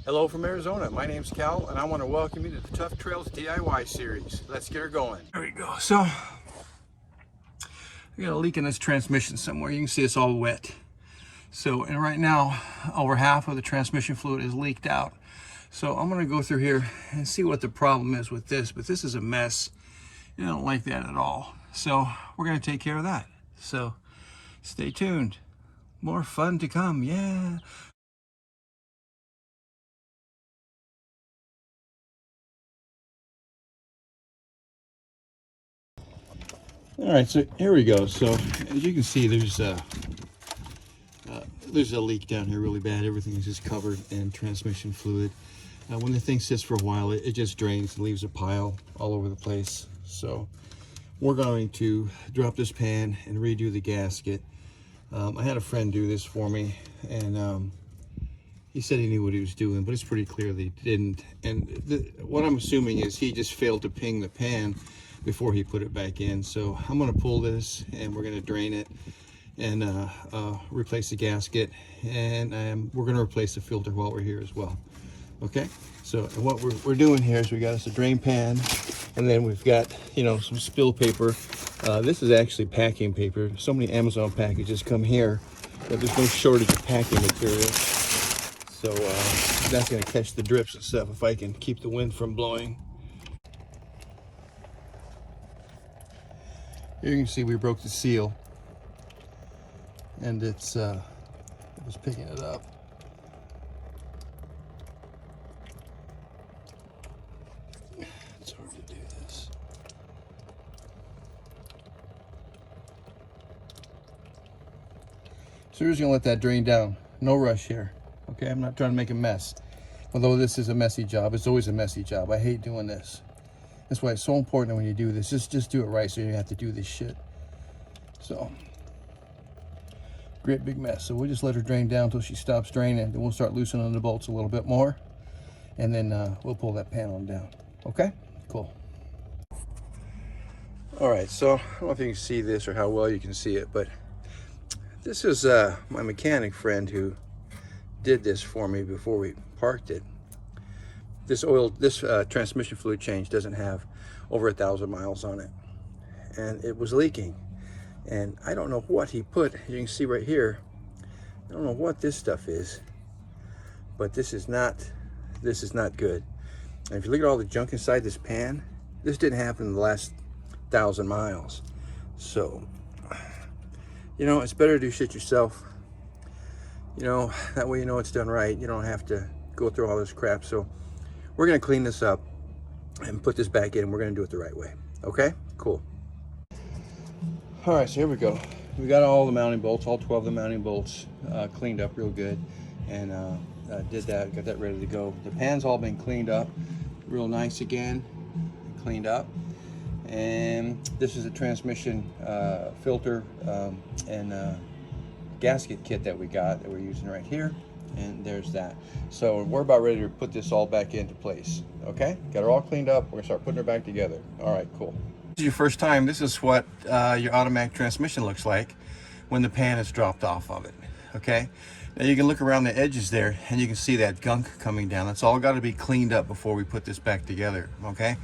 Hello from Arizona. My name's Cal, and I want to welcome you to the Tough Trails DIY series. Let's get her going. There we go. So, I got a leak in this transmission somewhere. You can see it's all wet. So, and right now, over half of the transmission fluid is leaked out. So, I'm going to go through here and see what the problem is with this. But this is a mess. I don't like that at all. So, we're going to take care of that. So, stay tuned. More fun to come. Yeah. All right, so here we go. So as you can see, there's a leak down here really bad. Everything is just covered in transmission fluid. When the thing sits for a while, it just drains and leaves a pile all over the place. So we're going to drop this pan and redo the gasket. I had a friend do this for me, and he said he knew what he was doing, but it's pretty clear that he didn't. And what I'm assuming is he just failed to ping the pan before he put it back in. So I'm going to pull this and we're going to drain it and replace the gasket, and we're going to replace the filter while we're here as well. Okay, so what we're doing here is we got us a drain pan, and then we've got, you know, some spill paper. This is actually packing paper. So many Amazon packages come here that there's no shortage of packing material. So that's going to catch the drips and stuff if I can keep the wind from blowing. Here you can see we broke the seal, and it was picking it up. It's hard to do this. So we're just gonna let that drain down. No rush here. Okay, I'm not trying to make a mess. Although this is a messy job, it's always a messy job. I hate doing this. That's why it's so important when you do this. Just do it right, so you don't have to do this shit. So, great big mess. So we'll just let her drain down until she stops draining. Then we'll start loosening the bolts a little bit more, and then we'll pull that panel down. Okay, cool. All right, so I don't know if you can see this or how well you can see it, but this is my mechanic friend who did this for me before we parked it. This transmission fluid change doesn't have over 1,000 miles on it, and it was leaking. And I don't know what he put. You can see right here, I don't know what this stuff is, but this is not good. And if you look at all the junk inside this pan, this didn't happen in the last 1,000 miles. So, you know, it's better to do shit yourself. You know, that way you know it's done right. You don't have to go through all this crap. So we're gonna clean this up and put this back in. We're gonna do it the right way. Okay, cool. All right, so here we go. We got all the mounting bolts, all 12 of the mounting bolts cleaned up real good, and did that, got that ready to go. The pan's all been cleaned up real nice again, cleaned up. And this is a transmission filter and gasket kit that we got that we're using right here. And there's that. So we're about ready to put this all back into place. Okay, got her all cleaned up. We're gonna start putting her back together. All right, cool. This is your first time. This is what your automatic transmission looks like when the pan is dropped off of it. Okay, now you can look around the edges there and you can see that gunk coming down. That's all got to be cleaned up before we put this back together. Okay,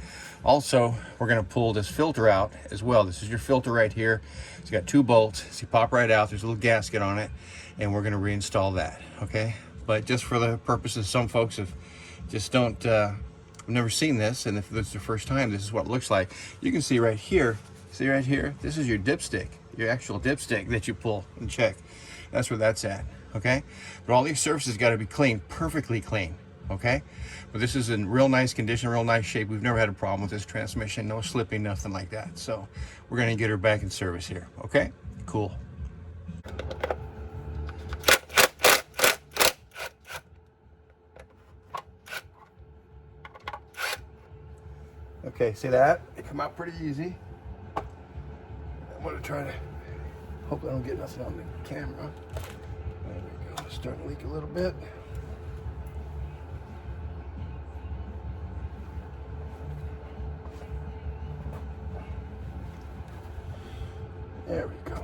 also we're going to pull this filter out as well. This is your filter right here. It's got 2 bolts. So you pop right out. There's a little gasket on it, and we're going to reinstall that. Okay, but just for the purposes, some folks have just don't I've never seen this, and if this is the first time, this is what it looks like. You can see right here, this is your dipstick, your actual dipstick that you pull and check. That's where that's at. Okay, but all these surfaces got to be clean, perfectly clean. Okay, but this is in real nice condition, real nice shape. We've never had a problem with this transmission, no slipping, nothing like that. So we're going to get her back in service here. Okay, cool. Okay, see that? It come out pretty easy. I'm gonna try to hope I don't get nothing on the camera. There we go. Starting to leak a little bit. There we go.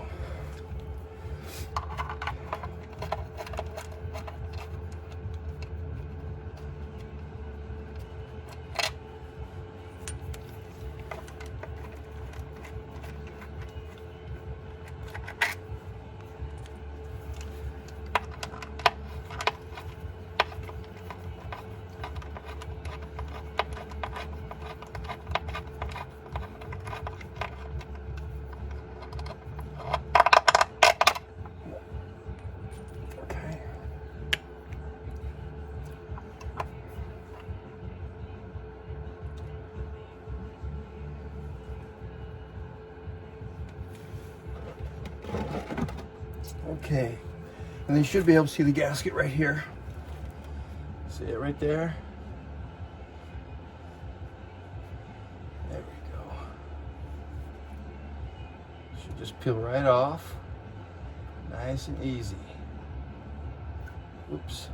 Okay, and you should be able to see the gasket right here. See it right there? There we go. Should just peel right off. Nice and easy. Oops.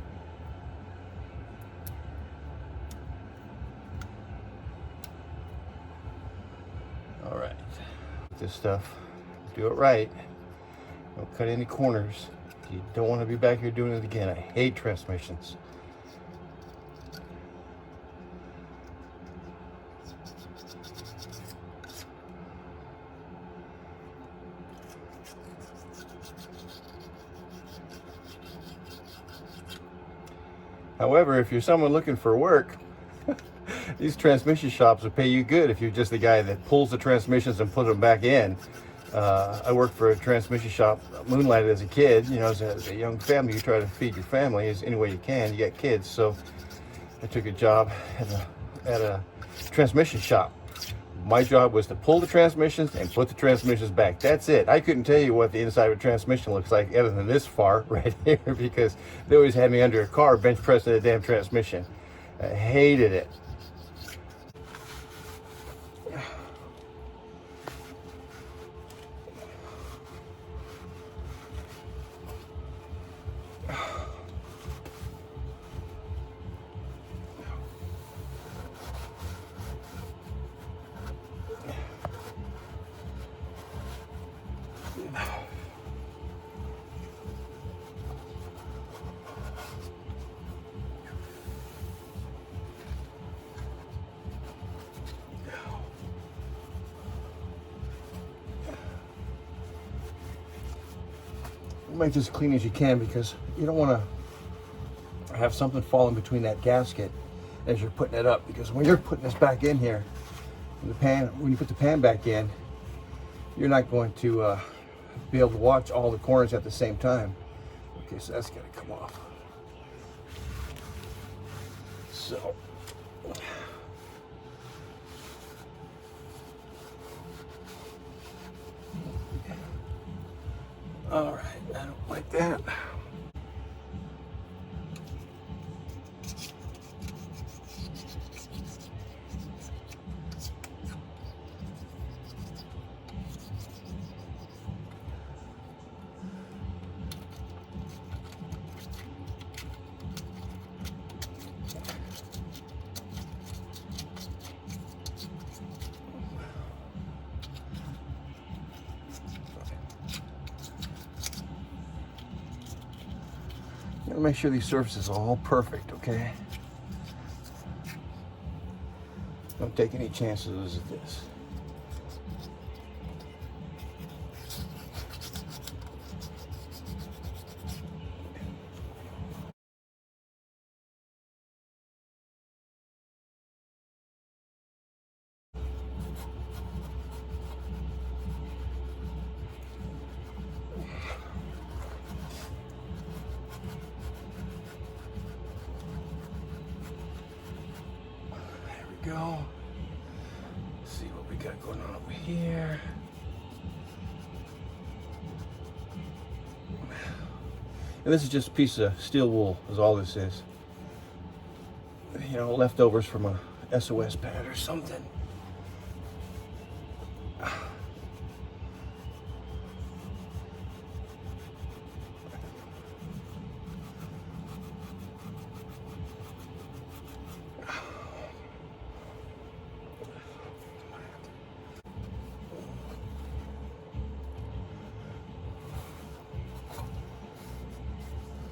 All right. This stuff, do it right. Don't cut any corners. You don't want to be back here doing it again. I hate transmissions. However, if you're someone looking for work, these transmission shops will pay you good if you're just the guy that pulls the transmissions and puts them back in. I worked for a transmission shop, moonlighted as a kid. You know, as a young family, you try to feed your family as any way you can. You got kids, so I took a job at a transmission shop. My job was to pull the transmissions and put the transmissions back. That's it. I couldn't tell you what the inside of a transmission looks like other than this far right here, because they always had me under a car bench pressing the damn transmission. I hated it. Make this as clean as you can, because you don't want to have something fall in between that gasket as you're putting it up, because when you're putting this back in here, when you put the pan back in, you're not going to be able to watch all the corners at the same time. Okay, so that's going to come off. So all right, I don't like that. Gotta make sure these surfaces are all perfect, okay? Don't take any chances at this. Go. See what we got going on over here. And this is just a piece of steel wool, is all this is. You know, leftovers from a SOS pad or something.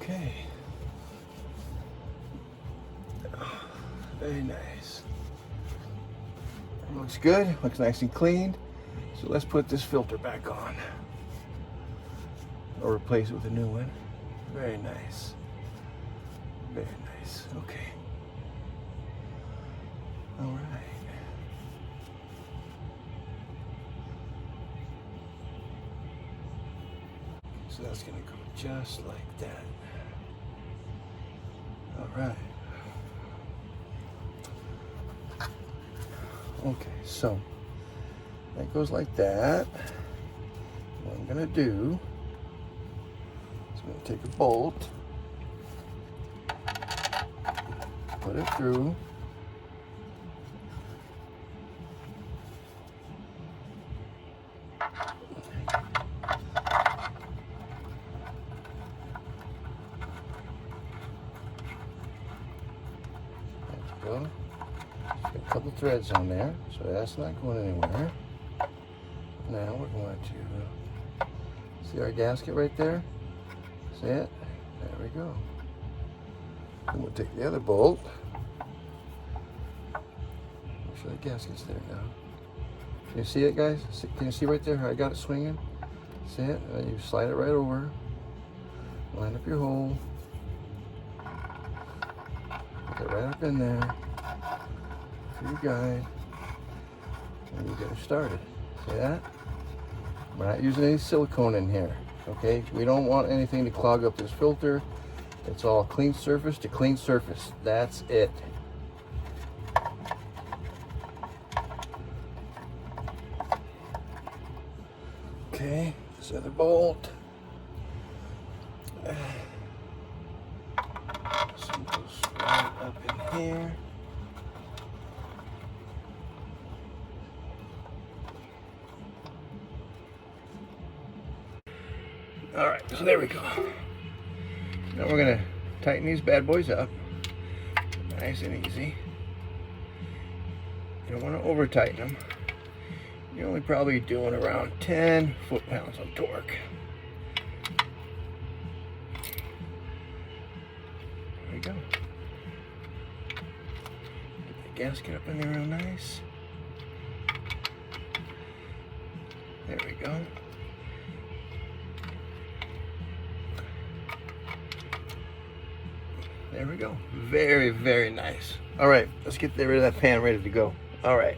Okay. Very nice. Looks good. Looks nice and clean. So let's put this filter back on, or replace it with a new one. Very nice. Very nice. Okay. All right. So that's going to go just like that. All right. Okay, so that goes like that. What I'm going to do I'm going to take a bolt, put it through. Go. Got a couple threads on there, so that's not going anywhere. Now we're going to see our gasket right there. See it? There we go. And we'll take the other bolt. Make sure the gasket's there now. Can you see it, guys? Can you see right there how I got it swinging? See it? And you slide it right over. Line up your hole. Put it right up in there. For your guide. And you get it started. See that? We're not using any silicone in here. Okay? We don't want anything to clog up this filter. It's all clean surface to clean surface. That's it. Okay, this other bolt. Some goes right up in here. All right, so there we go. Now we're gonna tighten these bad boys up, nice and easy. You don't want to over tighten them. You're only probably doing around 10 foot-pounds of torque. There we go. Get the gasket up in there real nice. There we go. There we go. Very, very nice. All right, let's get rid of that pan ready to go. All right.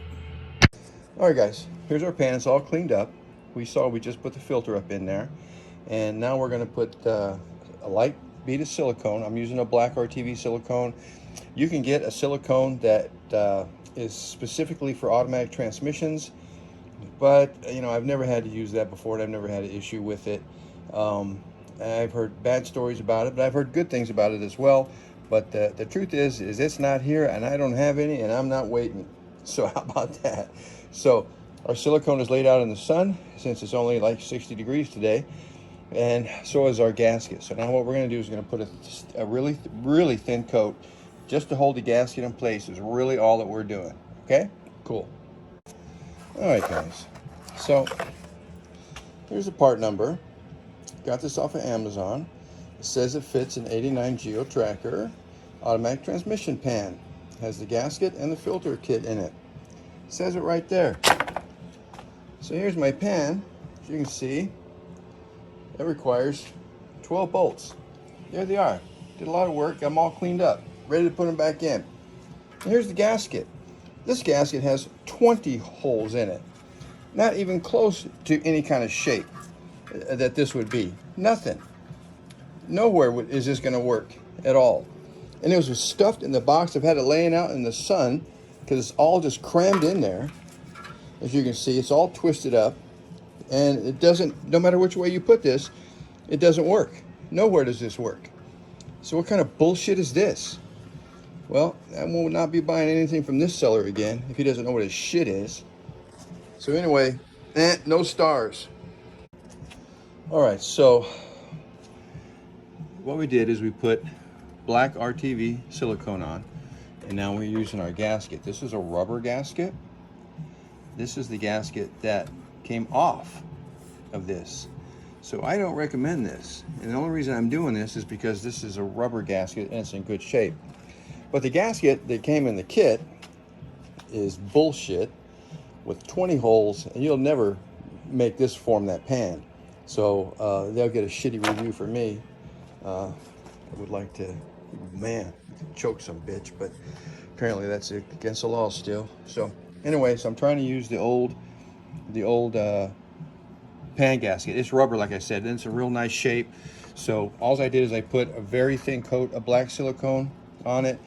All right, guys, here's our pan. It's all cleaned up. We just put the filter up in there. And now we're gonna put a light bead of silicone. I'm using a black RTV silicone. You can get a silicone that is specifically for automatic transmissions, but you know, I've never had to use that before and I've never had an issue with it. I've heard bad stories about it, but I've heard good things about it as well. But the truth is it's not here and I don't have any and I'm not waiting. So how about that? So our silicone is laid out in the sun since it's only like 60 degrees today, and so is our gasket. So now what we're going to do is going to put a really, really thin coat just to hold the gasket in place is really all that we're doing. Okay? Cool. All right, guys. So here's the part number. Got this off of Amazon. It says it fits an 89 Geo Tracker automatic transmission pan. It has the gasket and the filter kit in it. It says it right there. So here's my pan. As you can see, it requires 12 bolts. There they are. Did a lot of work. Got them all cleaned up. Ready to put them back in. And here's the gasket. This gasket has 20 holes in it. Not even close to any kind of shape that this would be. Nothing. Nowhere is this going to work at all. And it was stuffed in the box. I've had it laying out in the sun because it's all just crammed in there. As you can see, it's all twisted up. And it doesn't, no matter which way you put this, it doesn't work. Nowhere does this work. So what kind of bullshit is this? Well, I will not be buying anything from this seller again if he doesn't know what his shit is. So anyway, no stars. All right, so what we did is we put black RTV silicone on, and now we're using our gasket. This is a rubber gasket. This is the gasket that came off of this. So I don't recommend this. And the only reason I'm doing this is because this is a rubber gasket and it's in good shape. But the gasket that came in the kit is bullshit with 20 holes, and you'll never make this form that pan. So they'll get a shitty review for me. I would like to, man, choke some bitch, but apparently that's against the law still. So anyway, so I'm trying to use the old pan gasket. It's rubber, like I said, and it's a real nice shape. So all I did is I put a very thin coat of black silicone on it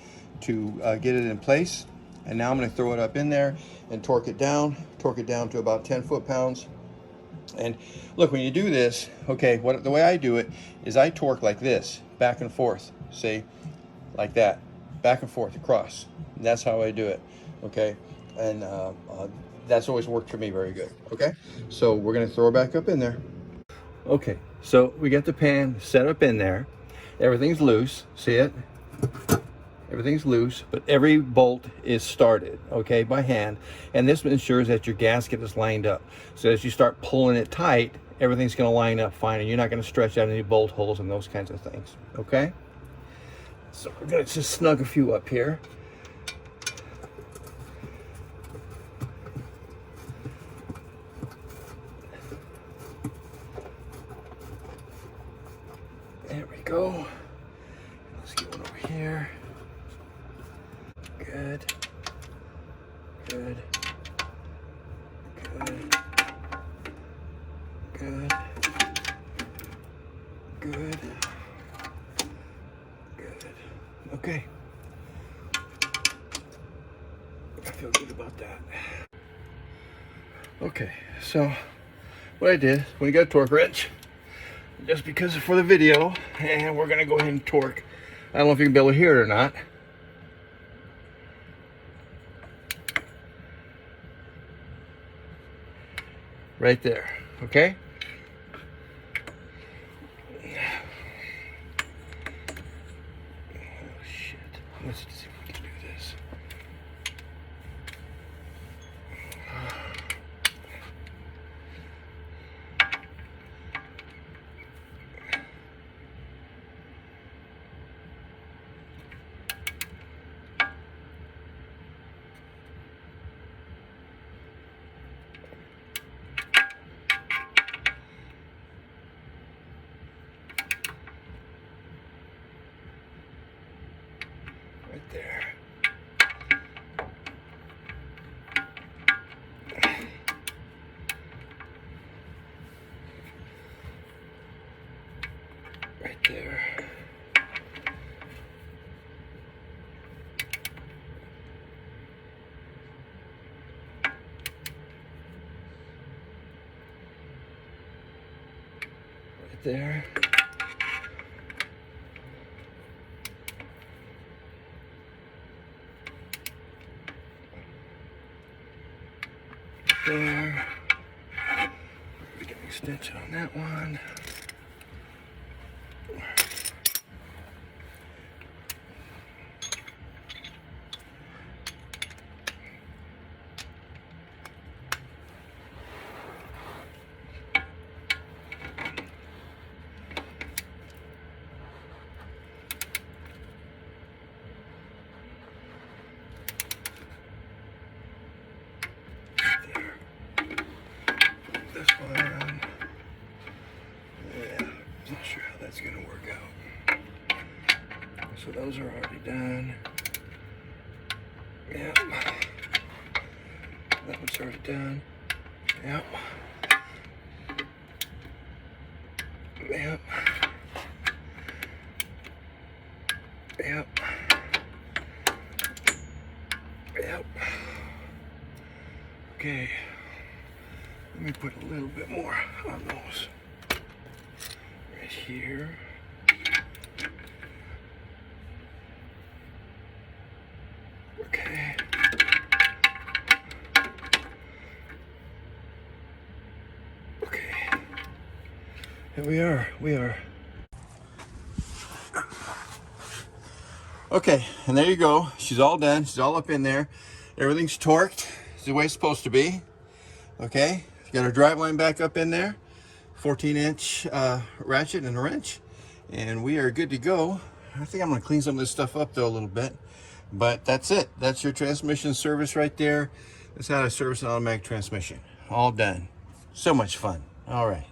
to get it in place. And now I'm going to throw it up in there and torque it down to about 10 foot-pounds. And look, when you do this, okay, the way I do it is I torque like this, back and forth, see, like that, back and forth across. And that's how I do it, okay? And that's always worked for me very good, okay? So we're gonna throw it back up in there. Okay, so we got the pan set up in there. Everything's loose, see it? Everything's loose, but every bolt is started, okay, by hand. And this ensures that your gasket is lined up. So as you start pulling it tight, everything's gonna line up fine and you're not gonna stretch out any bolt holes and those kinds of things, okay? So we're gonna just snug a few up here. There we go. Let's get one over here. Good. Good. Good. Good. Good. Good. Okay. I feel good about that. Okay, so what I did, when you got a torque wrench, just because for the video, and we're gonna go ahead and torque. I don't know if you can be able to hear it or not. Right there, okay? Oh shit, let's see if we can do this. Right there. Right there. Right there. There. We get an extension on that one. This one. Yeah, not sure how that's gonna work out. So those are already done. Yep. That one's already done. Yep. Yep. Yep. Yep. Okay. Let me put a little bit more on those. Right here. Okay. Okay. Here we are. Okay, and there you go. She's all done. She's all up in there. Everything's torqued. It's the way it's supposed to be. Okay, got our drive line back up in there. 14-inch ratchet and a wrench. And we are good to go. I think I'm gonna clean some of this stuff up though a little bit. But that's it. That's your transmission service right there. That's how to service an automatic transmission. All done. So much fun. All right.